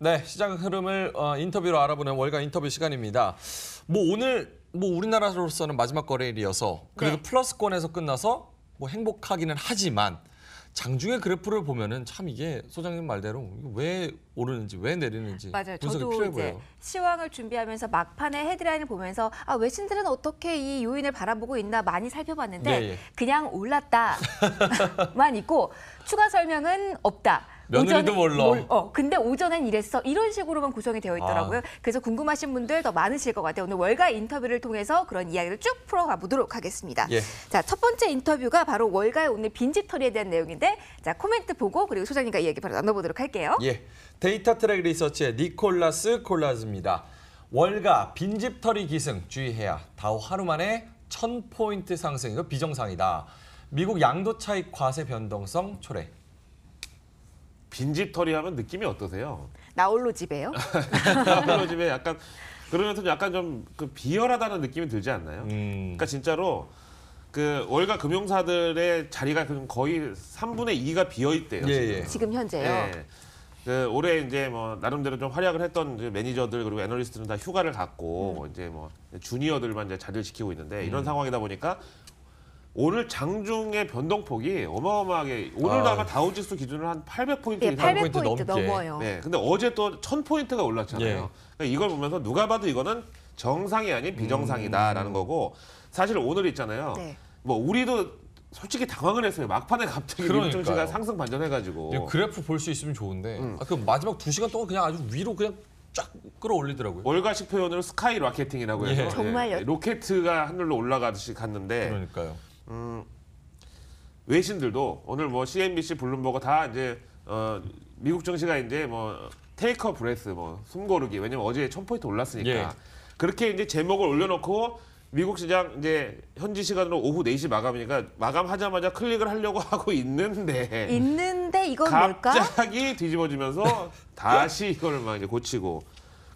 네, 시장 흐름을 인터뷰로 알아보는 월가 인터뷰 시간입니다. 오늘 우리나라로서는 마지막 거래일이어서 그래도 네. 플러스권에서 끝나서 행복하기는 하지만 장중의 그래프를 보면은 참 이게 소장님 말대로 왜 오르는지 왜 내리는지 맞아요. 분석이 저도 필요해 이제 보여요. 시황을 준비하면서 막판에 헤드라인을 보면서 외신들은 어떻게 이 요인을 바라보고 있나 많이 살펴봤는데 네, 예. 그냥 올랐다만 있고 추가 설명은 없다. 며느리도 몰라. 근데 오전엔 이랬어. 이런 식으로만 구성이 되어 있더라고요. 그래서 궁금하신 분들 더 많으실 것 같아요. 오늘 월가 인터뷰를 통해서 그런 이야기를 쭉 풀어가 보도록 하겠습니다. 예. 자, 첫 번째 인터뷰가 바로 월가의 오늘 빈집털이에 대한 내용인데 자, 코멘트 보고 그리고 소장님과 이야기 바로 나눠보도록 할게요. 예, 데이터 트랙 리서치의 니콜라스 콜라즈입니다. 월가 빈집털이 기승 주의해야. 다우 하루 만에 1000포인트 상승. 이거 비정상이다. 미국 양도 차익 과세 변동성 초래. 빈집털이 하면 느낌이 어떠세요? 나홀로 집에요? 나홀로 집에 약간 그러면서 약간 좀 그 비열하다는 느낌이 들지 않나요? 그러니까 진짜로 그 월가 금융사들의 자리가 거의 3분의 2가 비어 있대요. 예. 지금 현재요. 예. 그 올해 이제 나름대로 좀 활약을 했던 이제 매니저들 그리고 애널리스트는 다 휴가를 갔고 이제 주니어들만 이제 자리를 지키고 있는데 이런 상황이다 보니까 오늘 장중의 변동폭이 어마어마하게 오늘도 아마 다우지수 기준으로 한 800포인트 예, 이상 800포인트 넘게. 넘어요. 네, 근데 어제 또 1000포인트가 올랐잖아요. 예. 그러니까 이걸 보면서 누가 봐도 이거는 정상이 아닌 비정상이다라는 거고 사실 오늘 있잖아요. 네. 우리도 솔직히 당황을 했어요. 막판에 갑자기 미국 그러니까요. 증시가 상승 반전해가지고. 그래프 볼 수 있으면 좋은데 그 마지막 2시간 동안 그냥 아주 위로 그냥 쫙 끌어올리더라고요. 월가식 표현으로 스카이 로켓팅이라고 해서 예. 정말요? 로켓가 하늘로 올라가듯이 갔는데 그러니까요. 외신들도 오늘 CNBC, 블룸버그 다 이제 미국 증시가 이제 테이크 어 브레스 숨 고르기 왜냐면 어제 1000포인트 올랐으니까 예. 그렇게 이제 제목을 올려놓고 미국 시장 이제 현지 시간으로 오후 4시 마감이니까 마감하자마자 클릭을 하려고 하고 있는데 이건 뭘까? 갑자기 뒤집어지면서 다시 이걸 막 이제 고치고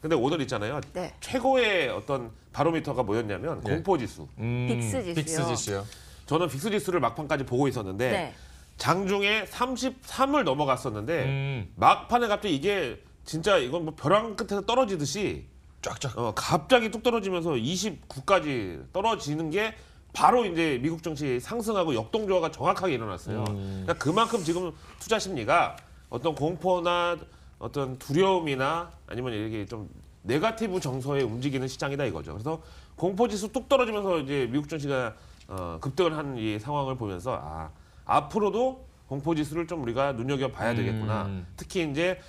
근데 오늘 있잖아요. 네. 최고의 어떤 바로미터가 뭐였냐면 예. 공포지수. 빅스 지수요. 빅스지수요. 저는 빅스 지수를 막판까지 보고 있었는데 네. 장중에 33을 넘어갔었는데 막판에 갑자기 이게 진짜 이건 벼랑 끝에서 떨어지듯이 쫙쫙. 갑자기 뚝 떨어지면서 29까지 떨어지는 게 바로 이제 미국 증시 상승하고 역동조화가 정확하게 일어났어요. 그러니까 그만큼 지금 투자 심리가 어떤 공포나 어떤 두려움이나 아니면 이렇게 좀 네거티브 정서에 움직이는 시장이다 이거죠. 그래서 공포지수 뚝 떨어지면서 이제 미국 증시가 급등을 한 이 상황을 보면서 앞으로도 공포지수를 좀 우리가 눈여겨봐야 되겠구나. 특히 이제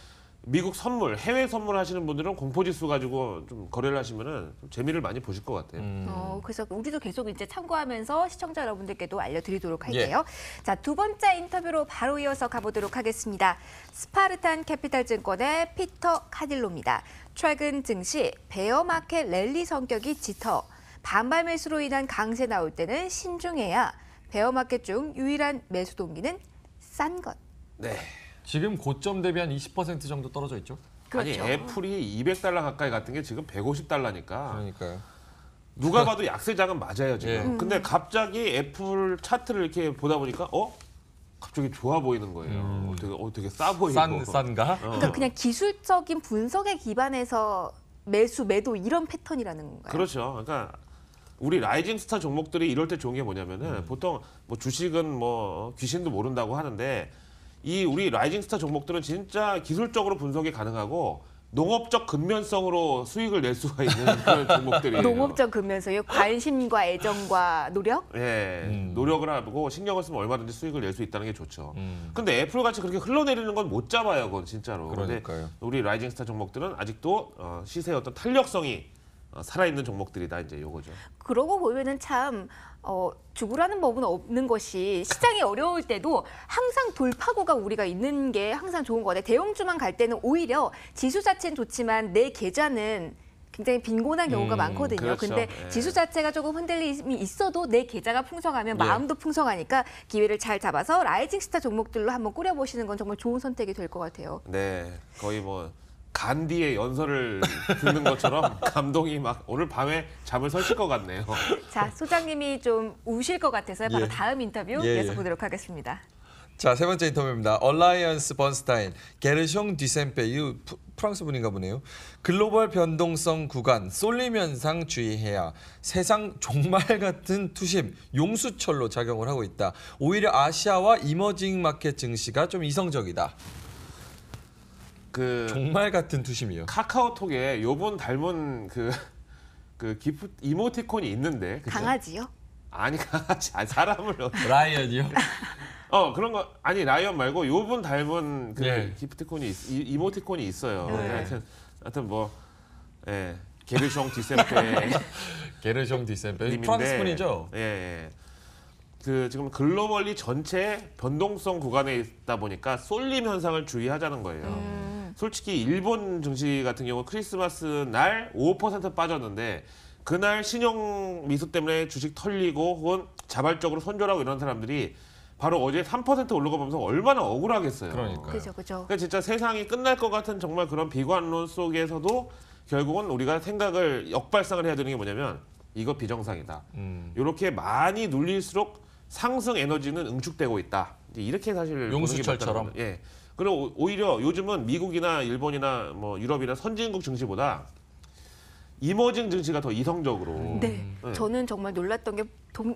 미국 선물, 해외 선물 하시는 분들은 공포지수 가지고 좀 거래를 하시면은 좀 재미를 많이 보실 것 같아요. 그래서 우리도 계속 이제 참고하면서 시청자 여러분들께도 알려드리도록 할게요. 예. 자, 두 번째 인터뷰로 바로 이어서 가보도록 하겠습니다. 스파르탄 캐피탈증권의 피터 카딜로입니다. 최근 증시 베어마켓 랠리 성격이 짙어 반발 매수로 인한 강세 나올 때는 신중해야 베어마켓 중 유일한 매수 동기는 싼 것. 네. 지금 고점 대비 한 20% 정도 떨어져 있죠. 그렇죠. 아니 애플이 200달러 가까이 갔던 게 지금 150달러니까 그러니까요. 누가 봐도 약세장은 맞아요 지금. 예. 근데 갑자기 애플 차트를 이렇게 보다 보니까 갑자기 좋아 보이는 거예요. 되게 싸 보이고. 싼가? 그러니까 그냥 기술적인 분석에 기반해서 매도 이런 패턴이라는 건가요? 그렇죠. 그러니까 우리 라이징 스타 종목들이 이럴 때 좋은 게 뭐냐면은 보통 주식은 귀신도 모른다고 하는데 이 우리 라이징 스타 종목들은 진짜 기술적으로 분석이 가능하고 농업적 근면성으로 수익을 낼 수가 있는 그런 종목들이에요. 농업적 근면서요. 관심과 애정과 노력? 예, 노력을 하고 신경을 쓰면 얼마든지 수익을 낼 수 있다는 게 좋죠. 근데 애플 같이 그렇게 흘러내리는 건 못 잡아요, 그건 진짜로. 근데 그러니까요. 우리 라이징 스타 종목들은 아직도 시세의 어떤 탄력성이 살아있는 종목들이다 이제 요거죠. 그러고 보면은 참 죽으라는 법은 없는 것이 시장이 어려울 때도 항상 돌파구가 우리가 있는 게 항상 좋은 거 같아요. 대형주만 갈 때는 오히려 지수 자체는 좋지만 내 계좌는 굉장히 빈곤한 경우가 많거든요. 그렇죠. 근데 예. 지수 자체가 조금 흔들림이 있어도 내 계좌가 풍성하면 마음도 풍성하니까 기회를 잘 잡아서 라이징 스타 종목들로 한번 꾸려보시는 건 정말 좋은 선택이 될 것 같아요. 네, 거의 간디의 연설을 듣는 것처럼 감동이 막 오늘 밤에 잠을 설칠 것 같네요. 자, 소장님이 좀 우실 것 같아서 바로 예. 다음 인터뷰 예, 이어서 예. 보도록 하겠습니다. 자, 세 번째 인터뷰입니다. 얼라이언스 번스타인, 게르숑 디셈페유 프랑스 분인가 보네요. 글로벌 변동성 구간 쏠림 현상 주의해야 세상 종말 같은 투심 용수철로 작용을 하고 있다. 오히려 아시아와 이머징 마켓 증시가 좀 이성적이다. 그 종말 같은 투심이요. 카카오톡에 요분 닮은 그 기프 이모티콘이 있는데 그쵸? 강아지요? 아니 강아지 아니 사람을 라이언이요. 그런 거 아니 라이언 말고 요분 닮은 그 네. 기프티콘이 이모티콘이 있어요. 네. 하여튼 뭐 게르숑 디셈페 게르숑 디셈페 님인데 프랑스 분이죠. 예. 그 지금 글로벌리 전체 변동성 구간에 있다 보니까 쏠림 현상을 주의하자는 거예요. 솔직히 일본 증시 같은 경우 크리스마스 날 5% 빠졌는데 그날 신용 미수 때문에 주식 털리고 혹은 자발적으로 손절하고 이런 사람들이 바로 어제 3% 올라가 보면서 얼마나 억울하겠어요. 그러니까요. 그죠. 그러니까 진짜 세상이 끝날 것 같은 정말 그런 비관론 속에서도 결국은 우리가 생각을 역발상을 해야 되는 게 뭐냐면 이거 비정상이다. 이렇게 많이 눌릴수록 상승 에너지는 응축되고 있다. 이제 이렇게 사실 보는 게 용수철처럼. 맞다는 거죠. 예. 그리고 오히려 요즘은 미국이나 일본이나 뭐 유럽이나 선진국 증시보다 이머징 증시가 더 이성적으로. 네. 저는 정말 놀랐던 게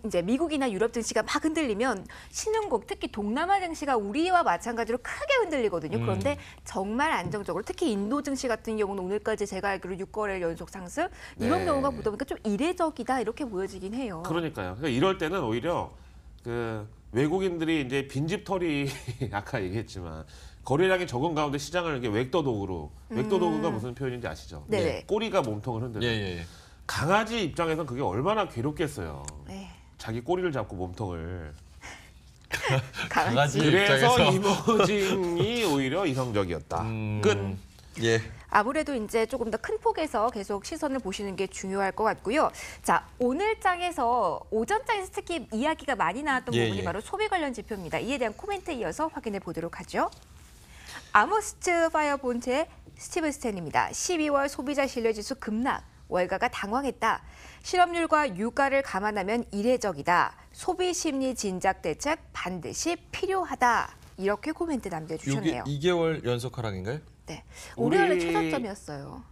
이제 미국이나 유럽 증시가 막 흔들리면 신흥국 특히 동남아 증시가 우리와 마찬가지로 크게 흔들리거든요. 그런데 정말 안정적으로 특히 인도 증시 같은 경우는 오늘까지 제가 알기로 6거래일 연속 상승 이런 네. 경우가 보다 보니까 좀 이례적이다 이렇게 보여지긴 해요. 그러니까요. 그러니까 이럴 때는 오히려 그 외국인들이 이제 빈집털이 아까 얘기했지만 거래량이 적은 가운데 시장을 이렇게 웩도독으로 웩도독가 무슨 표현인지 아시죠? 네네. 꼬리가 몸통을 흔드는. 예. 강아지 입장에선 그게 얼마나 괴롭겠어요. 네. 자기 꼬리를 잡고 몸통을. 강아지 그래서 입장에서. 이머징이 오히려 이성적이었다. 끝. 예. 아무래도 이제 조금 더 큰 폭에서 계속 시선을 보시는 게 중요할 것 같고요. 자, 오늘 장에서 오전 장에서 특히 이야기가 많이 나왔던 예, 부분이 예. 바로 소비 관련 지표입니다. 이에 대한 코멘트 이어서 확인해 보도록 하죠. 아머스트 파이어본트의 스티븐 스탠입니다. 12월 소비자 신뢰지수 급락, 월가가 당황했다. 실업률과 유가를 감안하면 이례적이다. 소비 심리 진작 대책 반드시 필요하다. 이렇게 코멘트 남겨주셨네요. 2개월 연속 하락인가요? 네, 우리- 올해 최저점이었어요.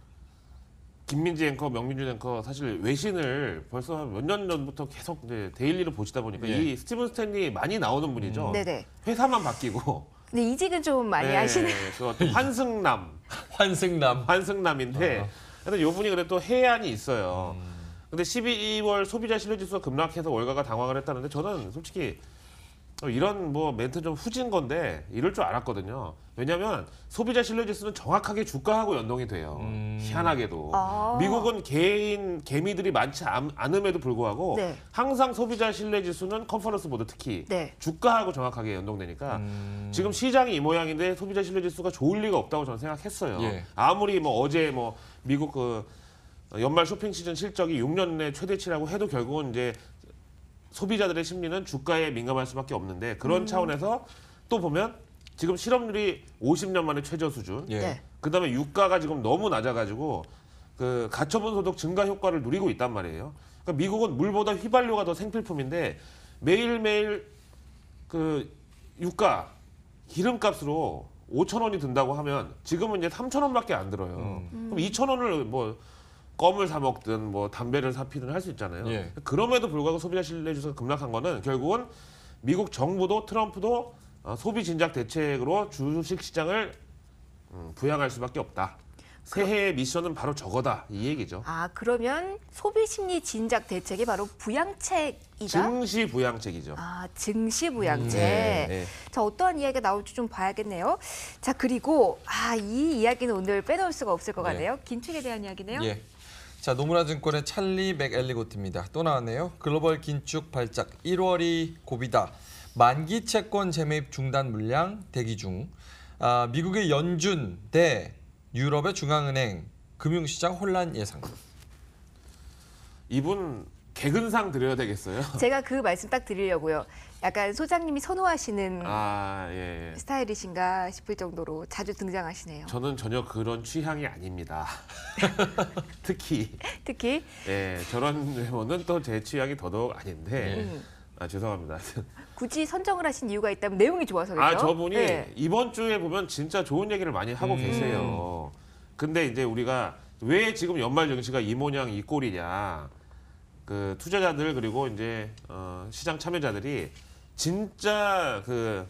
김민지 앵커, 명민준 앵커 사실 외신을 벌써 몇 년 전부터 계속 이제 데일리를 보시다 보니까 예. 이 스티븐 스탠리 많이 나오는 분이죠. 네네. 회사만 바뀌고. 근데 이직은 좀 많이 하시네요. 그 어떤 환승남. 환승남. 환승남인데 하여튼 요 분이 그래도 해안이 있어요. 근데 12월 소비자 신뢰지수가 급락해서 월가가 당황을 했다는데 저는 솔직히 이런 뭐 멘트 좀 후진 건데 이럴 줄 알았거든요. 왜냐하면 소비자 신뢰지수는 정확하게 주가하고 연동이 돼요. 희한하게도. 아. 미국은 개인 개미들이 많지 않음에도 불구하고 네. 항상 소비자 신뢰지수는 컨퍼런스 보드 특히 네. 주가하고 정확하게 연동되니까 지금 시장이 이 모양인데 소비자 신뢰지수가 좋을 리가 없다고 저는 생각했어요. 예. 아무리 뭐 어제 뭐 미국 그 연말 쇼핑 시즌 실적이 6년 내 최대치라고 해도 결국은 이제 소비자들의 심리는 주가에 민감할 수밖에 없는데 그런 차원에서 또 보면 지금 실업률이 50년 만에 최저 수준. 예. 네. 그다음에 유가가 지금 너무 낮아가지고 그 가처분 소득 증가 효과를 누리고 있단 말이에요. 그러니까 미국은 물보다 휘발유가 더 생필품인데 매일매일 그 유가 기름값으로 5,000원이 든다고 하면 지금은 이제 3,000원밖에 안 들어요. 그럼 2,000원을 뭐 껌을 사 먹든 뭐 담배를 사 피든 할 수 있잖아요. 예. 그럼에도 불구하고 소비자 신뢰지수가 급락한 거는 결국은 미국 정부도 트럼프도 소비 진작 대책으로 주식 시장을 부양할 수밖에 없다. 새해의 미션은 바로 저거다 이 얘기죠. 아, 그러면 소비 심리 진작 대책이 바로 부양책이다? 증시 부양책이죠. 아, 증시 부양책. 네. 자, 어떠한 이야기가 나올지 좀 봐야겠네요. 자, 그리고 이 이야기는 오늘 빼놓을 수가 없을 것 네. 같네요. 긴축에 대한 이야기네요. 예. 자, 노무라 증권의 찰리 맥엘리고트입니다. 또 나왔네요. 글로벌 긴축 발작 1월이 고비다. 만기 채권 재매입 중단 물량 대기 중. 미국의 연준 대 유럽의 중앙은행 금융시장 혼란 예상. 이분 개근상 드려야 되겠어요. 제가 그 말씀 딱 드리려고요. 약간 소장님이 선호하시는 예. 스타일이신가 싶을 정도로 자주 등장하시네요. 저는 전혀 그런 취향이 아닙니다. 특히 특히 저런 외모는 또 제 취향이 더더욱 아닌데 죄송합니다. 굳이 선정을 하신 이유가 있다면 내용이 좋아서겠죠? 저분이 네. 이번 주에 보면 진짜 좋은 얘기를 많이 하고 계세요. 근데 이제 우리가 왜 지금 연말 증시가 이 모양 이 꼴이냐. 그 투자자들 그리고 이제 시장 참여자들이 진짜 그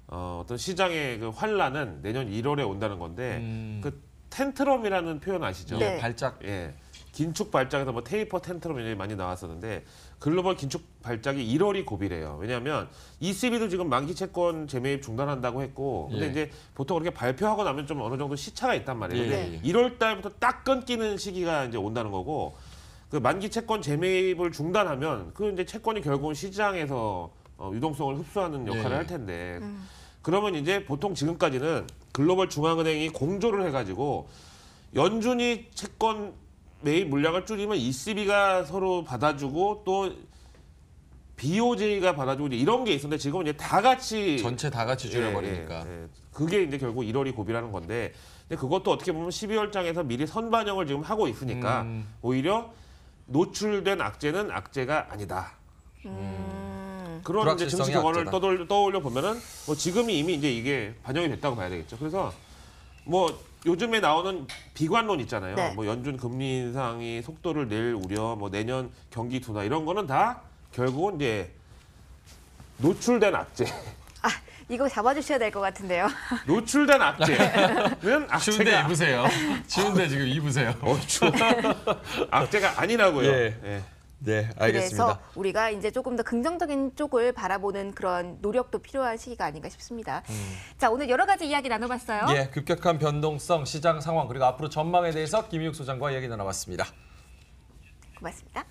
어떤 시장의 그 환란은 내년 1월에 온다는 건데 그 텐트럼이라는 표현 아시죠? 네. 발작. 예. 긴축 발작에서 뭐 테이퍼 텐트럼 이런 게 많이 나왔었는데 글로벌 긴축 발작이 1월이 고비래요. 왜냐하면 ECB도 지금 만기 채권 재매입 중단한다고 했고, 근데 예. 이제 보통 그렇게 발표하고 나면 좀 어느 정도 시차가 있단 말이에요. 예, 근데 예. 1월 달부터 딱 끊기는 시기가 이제 온다는 거고, 그 만기 채권 재매입을 중단하면 그 이제 채권이 결국은 시장에서 유동성을 흡수하는 역할을 예. 할 텐데, 그러면 이제 보통 지금까지는 글로벌 중앙은행이 공조를 해가지고 연준이 채권 매입 물량을 줄이면 ECB가 서로 받아주고 또 BOJ가 받아주고 이런 게 있었는데 지금은 이제 다 같이 전체 다 같이 줄여버리니까. 그게 이제 결국 1월이 고비라는 건데 근데 그것도 어떻게 보면 12월장에서 미리 선반영을 지금 하고 있으니까 오히려 노출된 악재는 악재가 아니다. 그런 이제 증시 불확실성이 경험을 악재다. 떠올려 보면은 뭐 지금이 이미 이제 이게 반영이 됐다고 봐야 되겠죠. 그래서 뭐 요즘에 나오는 비관론 있잖아요. 네. 뭐 연준 금리 인상이 속도를 낼 우려, 뭐 내년 경기 둔화 이런 거는 다 결국은 이제 노출된 악재. 아, 이거 잡아주셔야 될 것 같은데요. 노출된 악재는 추운데 악재가 입으세요. 추운데 지금 입으세요. 추워. 악재가 아니라고요. 예. 예. 네, 알겠습니다. 그래서 우리가 이제 조금 더 긍정적인 쪽을 바라보는 그런 노력도 필요한 시기가 아닌가 싶습니다. 자, 오늘 여러 가지 이야기 나눠봤어요. 예, 급격한 변동성, 시장 상황 그리고 앞으로 전망에 대해서 김희욱 소장과 이야기 나눠봤습니다. 고맙습니다.